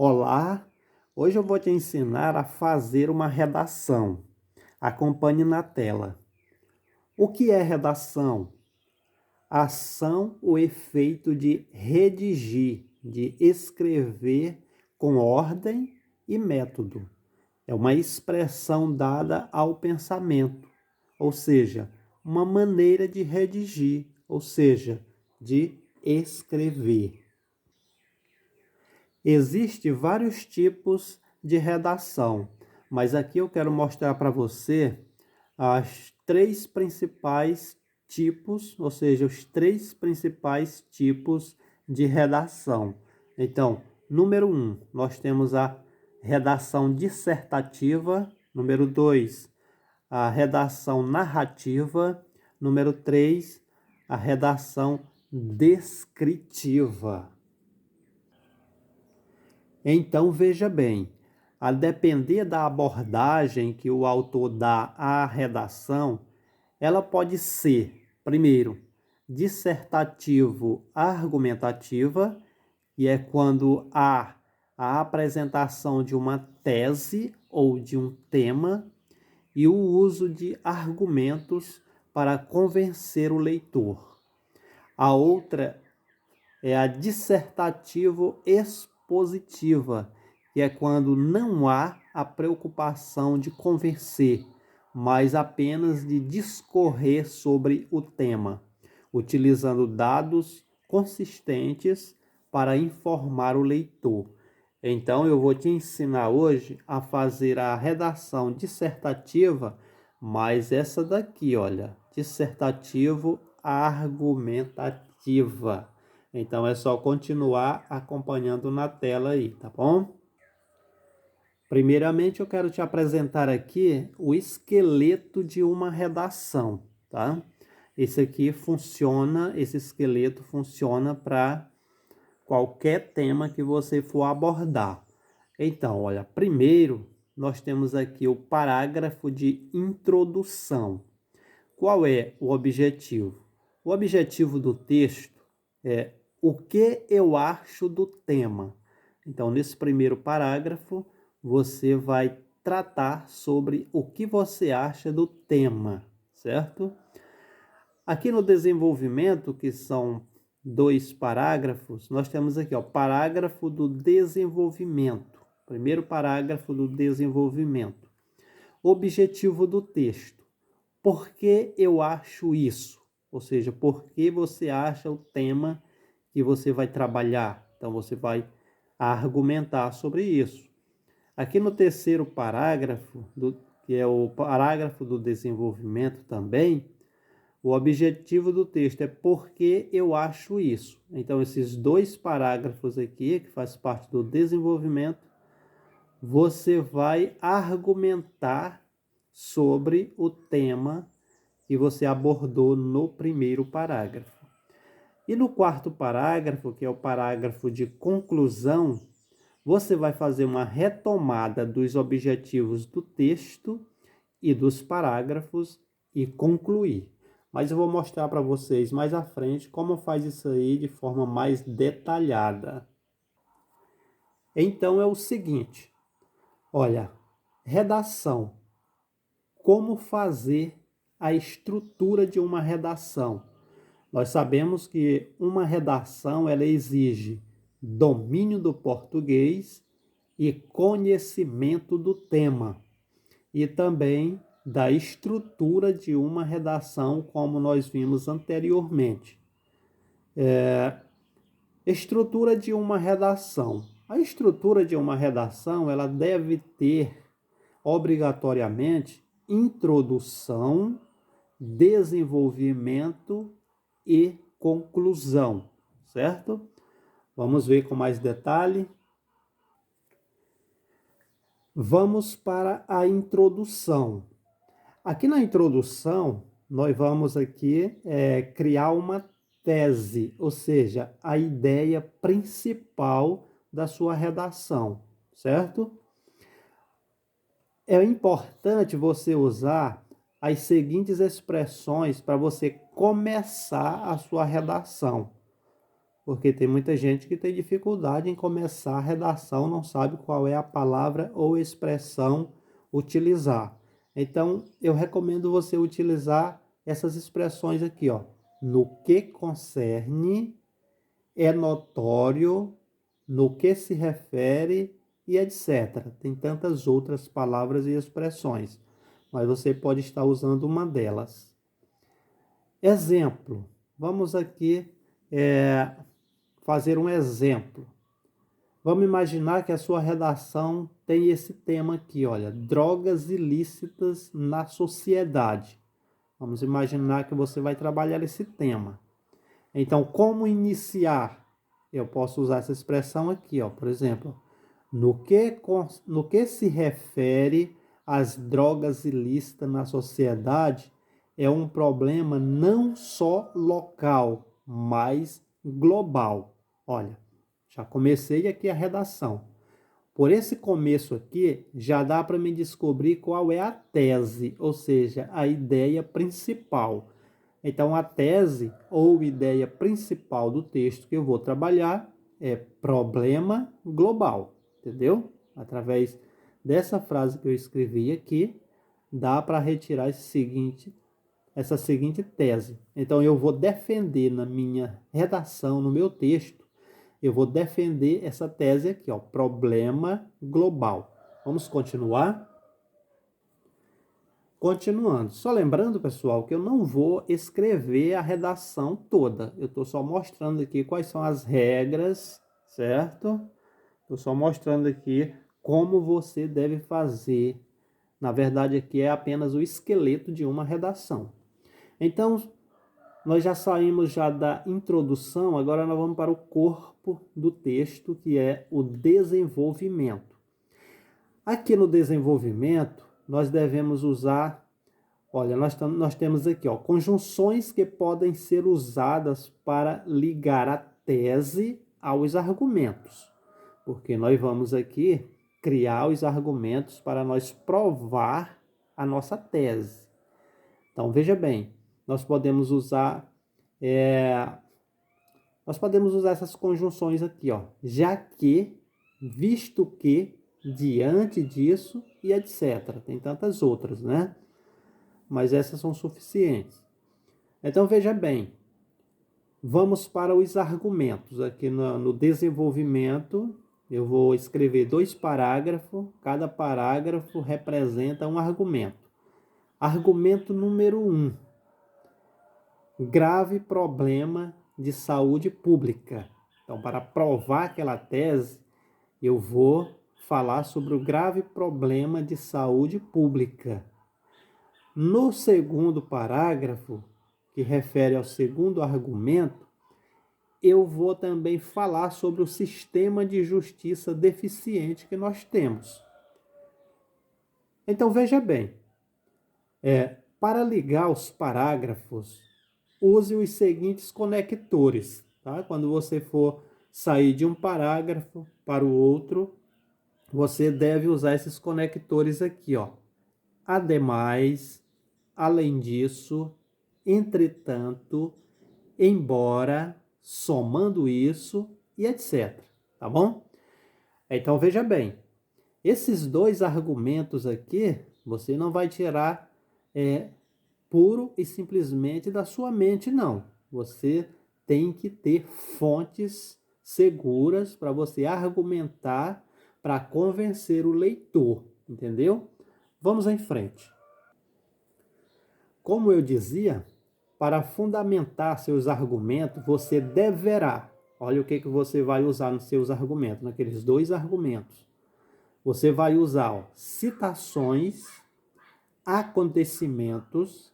Olá, hoje eu vou te ensinar a fazer uma redação. Acompanhe na tela. O que é redação? Ação ou efeito de redigir, de escrever com ordem e método. É uma expressão dada ao pensamento, ou seja, uma maneira de redigir, ou seja, de escrever. Existem vários tipos de redação, mas aqui eu quero mostrar para você as três principais tipos, ou seja, os três principais tipos de redação. Então, número 1, nós temos a redação dissertativa. Número 2, a redação narrativa. Número 3, a redação descritiva. Então, veja bem, a depender da abordagem que o autor dá à redação, ela pode ser, primeiro, dissertativo-argumentativa, que é quando há a apresentação de uma tese ou de um tema e o uso de argumentos para convencer o leitor. A outra é a dissertativo-expositiva, que é quando não há a preocupação de convencer, mas apenas de discorrer sobre o tema, utilizando dados consistentes para informar o leitor. Então, eu vou te ensinar hoje a fazer a redação dissertativa, mas essa daqui, olha, dissertativo-argumentativa. Então, é só continuar acompanhando na tela aí, tá bom? Primeiramente, eu quero te apresentar aqui o esqueleto de uma redação, tá? Esse esqueleto funciona para qualquer tema que você for abordar. Então, olha, primeiro nós temos aqui o parágrafo de introdução. Qual é o objetivo? O objetivo do texto é o que eu acho do tema. Então, nesse primeiro parágrafo, você vai tratar sobre o que você acha do tema, certo? Aqui no desenvolvimento, que são 2 parágrafos, nós temos aqui, ó, parágrafo do desenvolvimento. Primeiro parágrafo do desenvolvimento. Objetivo do texto. Por que eu acho isso? Ou seja, por que você acha o tema que você vai trabalhar? Então, você vai argumentar sobre isso. Aqui no terceiro parágrafo, que é o parágrafo do desenvolvimento também, o objetivo do texto é por que eu acho isso. Então, esses 2 parágrafos aqui, que faz parte do desenvolvimento, você vai argumentar sobre o tema que você abordou no primeiro parágrafo. E no quarto parágrafo, que é o parágrafo de conclusão, você vai fazer uma retomada dos objetivos do texto e dos parágrafos e concluir. Mas eu vou mostrar para vocês mais à frente como faz isso aí de forma mais detalhada. Então é o seguinte, olha, redação. Como fazer a estrutura de uma redação? Nós sabemos que uma redação ela exige domínio do português e conhecimento do tema, e também da estrutura de uma redação, como nós vimos anteriormente. Estrutura de uma redação. A estrutura de uma redação ela deve ter obrigatoriamente introdução, desenvolvimento e conclusão, certo? Vamos ver com mais detalhe. Vamos para a introdução. Aqui na introdução, nós vamos aqui criar uma tese, ou seja, a ideia principal da sua redação, certo? É importante você usar as seguintes expressões para você começar a sua redação. porque tem muita gente que tem dificuldade em começar a redação, não sabe qual é a palavra ou expressão utilizar. Então, eu recomendo você utilizar essas expressões aqui, ó. No que concerne, é notório, no que se refere e etc. Tem tantas outras palavras e expressões, mas você pode estar usando uma delas. Exemplo. Vamos aqui fazer um exemplo. Vamos imaginar que a sua redação tem esse tema aqui, olha, drogas ilícitas na sociedade. Vamos imaginar que você vai trabalhar esse tema. Então, como iniciar? Eu posso usar essa expressão aqui, ó, por exemplo, no que se refere às drogas ilícitas na sociedade, é um problema não só local, mas global. Olha, já comecei aqui a redação. Por esse começo aqui, já dá para me descobrir qual é a tese, ou seja, a ideia principal. Então, a tese ou ideia principal do texto que eu vou trabalhar é problema global, entendeu? Através dessa frase que eu escrevi aqui, dá para retirar essa seguinte tese. Então, eu vou defender na minha redação, no meu texto, eu vou defender essa tese aqui, ó, problema global. Vamos continuar? Continuando. Só lembrando, pessoal, que eu não vou escrever a redação toda. Eu estou só mostrando aqui quais são as regras, certo? Estou só mostrando aqui como você deve fazer. Na verdade, aqui é apenas o esqueleto de uma redação. Então, nós já saímos já da introdução, agora nós vamos para o corpo do texto, que é o desenvolvimento. Aqui no desenvolvimento, nós devemos usar, olha, nós temos aqui, ó, conjunções que podem ser usadas para ligar a tese aos argumentos, porque nós vamos aqui criar os argumentos para nós provar a nossa tese. Então, veja bem, nós podemos usar essas conjunções aqui, ó, já que, visto que, diante disso e etc. Tem tantas outras, né? Mas essas são suficientes. Então, veja bem, vamos para os argumentos. Aqui no desenvolvimento, eu vou escrever 2 parágrafos, cada parágrafo representa um argumento. Argumento número 1. Grave problema de saúde pública. Então, para provar aquela tese, eu vou falar sobre o grave problema de saúde pública. No segundo parágrafo, que refere ao segundo argumento, eu vou também falar sobre o sistema de justiça deficiente que nós temos. Então, veja bem, para ligar os parágrafos, use os seguintes conectores. Tá? Quando você for sair de um parágrafo para o outro, você deve usar esses conectores aqui, ó. Ademais, além disso, entretanto, embora, somando isso e etc. Tá bom? Então veja bem, esses 2 argumentos aqui, você não vai tirar puro e simplesmente da sua mente, não. Você tem que ter fontes seguras para você argumentar, para convencer o leitor, entendeu? Vamos em frente. Como eu dizia, para fundamentar seus argumentos, você deverá, olha o que você vai usar nos seus argumentos, naqueles 2 argumentos. Você vai usar, ó, citações, acontecimentos,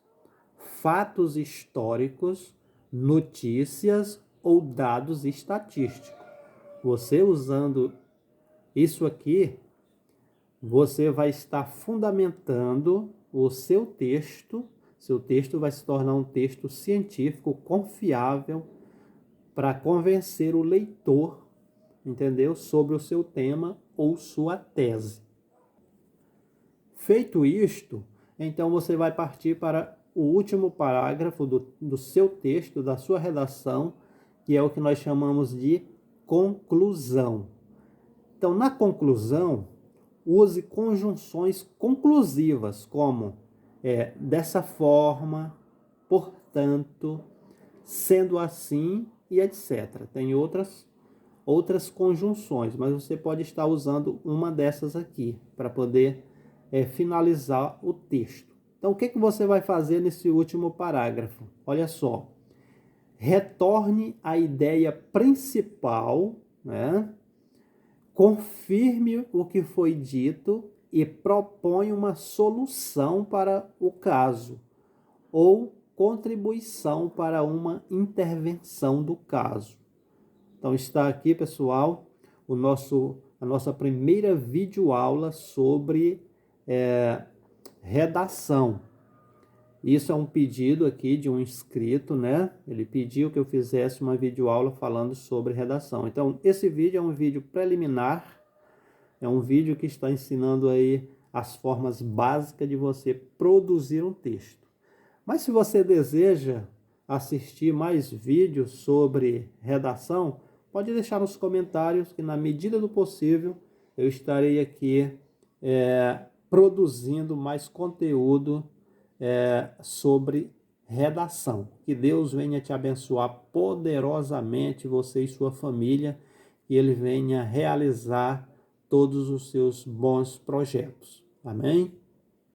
fatos históricos, notícias ou dados estatísticos. Você usando isso aqui, você vai estar fundamentando o seu texto. Seu texto vai se tornar um texto científico confiável para convencer o leitor, entendeu? Sobre o seu tema ou sua tese. Feito isto, então você vai partir para o último parágrafo do seu texto, da sua redação, que é o que nós chamamos de conclusão. Então, na conclusão, use conjunções conclusivas, como dessa forma, portanto, sendo assim e etc. Tem outras conjunções, mas você pode estar usando uma dessas aqui para poder finalizar o texto. Então, o que você vai fazer nesse último parágrafo? Olha só. Retorne à ideia principal, né? Confirme o que foi dito e propõe uma solução para o caso ou contribuição para uma intervenção do caso. Então está aqui, pessoal, a nossa primeira videoaula sobre redação. Isso é um pedido aqui de um inscrito, né? Ele pediu que eu fizesse uma videoaula falando sobre redação. Então, esse vídeo é um vídeo preliminar, é um vídeo que está ensinando aí as formas básicas de você produzir um texto. Mas se você deseja assistir mais vídeos sobre redação, pode deixar nos comentários que, na medida do possível, eu estarei aqui produzindo mais conteúdo sobre redação. Que Deus venha te abençoar poderosamente, você e sua família, e Ele venha realizar todos os seus bons projetos. Amém?